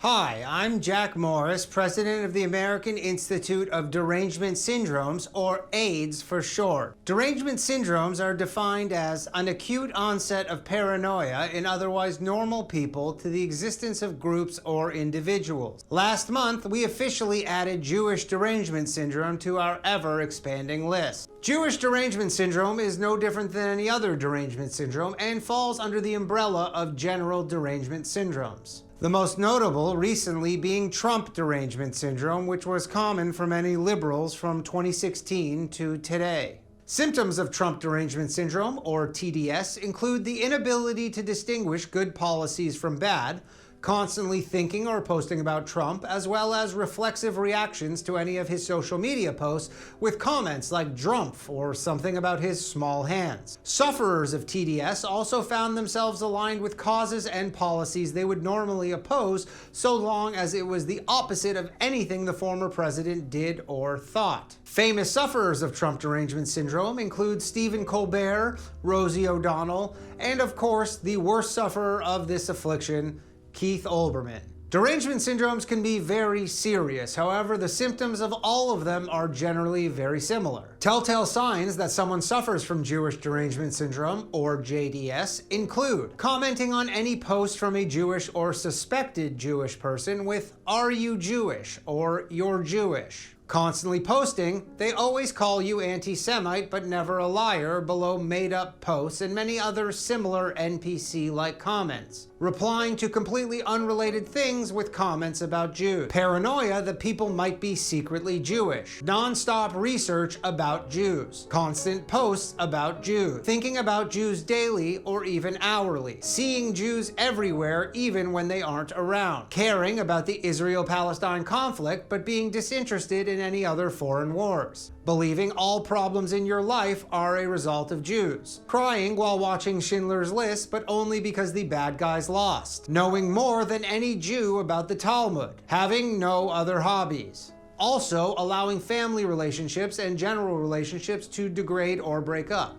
Hi, I'm Jack Morris, president of the American Institute of Derangement Syndromes, or AIDS for short. Derangement syndromes are defined as an acute onset of paranoia in otherwise normal people to the existence of groups or individuals. Last month, we officially added Jewish derangement syndrome to our ever-expanding list. Jewish derangement syndrome is no different than any other derangement syndrome and falls under the umbrella of general derangement syndromes. The most notable recently being Trump derangement syndrome, which was common for many liberals from 2016 to today. Symptoms of Trump derangement syndrome, or TDS, include the inability to distinguish good policies from bad, constantly thinking or posting about Trump, as well as reflexive reactions to any of his social media posts with comments like "drumpf" or something about his small hands. Sufferers of TDS also found themselves aligned with causes and policies they would normally oppose so long as it was the opposite of anything the former president did or thought. Famous sufferers of Trump derangement syndrome include Stephen Colbert, Rosie O'Donnell, and of course, the worst sufferer of this affliction, Keith Olbermann. Derangement syndromes can be very serious. However, the symptoms of all of them are generally very similar. Telltale signs that someone suffers from Jewish derangement syndrome, or JDS, include commenting on any post from a Jewish or suspected Jewish person with "Are you Jewish?" or "You're Jewish." Constantly posting, "They always call you anti-Semite but never a liar" below made-up posts, and many other similar NPC-like comments. Replying to completely unrelated things with comments about Jews. Paranoia that people might be secretly Jewish. Non-stop research about Jews. Constant posts about Jews. Thinking about Jews daily or even hourly. Seeing Jews everywhere even when they aren't around. Caring about the Israel-Palestine conflict but being disinterested in any other foreign wars. Believing all problems in your life are a result of Jews. Crying while watching Schindler's List, but only because the bad guys lost. Knowing more than any Jew about the Talmud. Having no other hobbies. Also, allowing family relationships and general relationships to degrade or break up.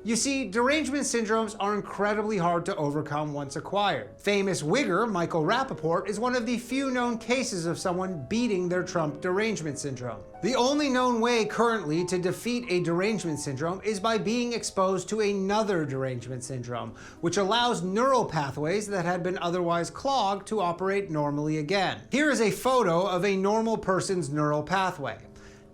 You see, derangement syndromes are incredibly hard to overcome once acquired. Famous wigger Michael Rapaport is one of the few known cases of someone beating their Trump derangement syndrome. The only known way currently to defeat a derangement syndrome is by being exposed to another derangement syndrome, which allows neural pathways that had been otherwise clogged to operate normally again. Here is a photo of a normal person's neural pathway.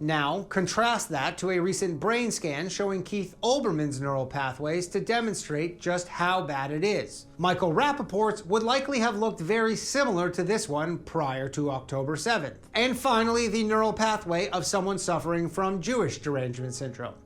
Now, contrast that to a recent brain scan showing Keith Olbermann's neural pathways to demonstrate just how bad it is. Michael Rapaport's would likely have looked very similar to this one prior to October 7th. And finally, the neural pathway of someone suffering from Jewish derangement syndrome.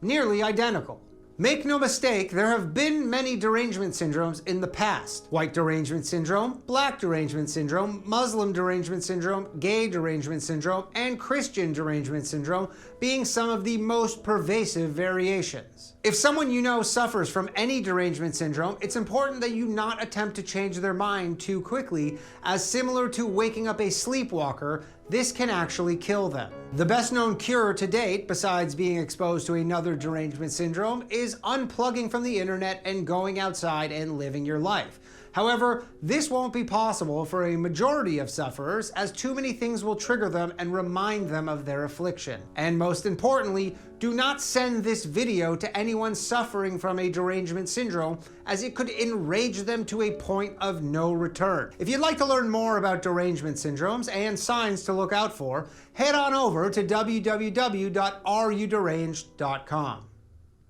Nearly identical. Make no mistake, there have been many derangement syndromes in the past. White derangement syndrome, black derangement syndrome, Muslim derangement syndrome, gay derangement syndrome, and Christian derangement syndrome being some of the most pervasive variations. If someone you know suffers from any derangement syndrome, it's important that you not attempt to change their mind too quickly, as similar to waking up a sleepwalker, this can actually kill them. The best known cure to date, besides being exposed to another derangement syndrome, is unplugging from the internet and going outside and living your life. However, this won't be possible for a majority of sufferers, as too many things will trigger them and remind them of their affliction. And most importantly, do not send this video to anyone suffering from a derangement syndrome, as it could enrage them to a point of no return. If you'd like to learn more about derangement syndromes and signs to look out for, head on over to www.areyouderanged.com.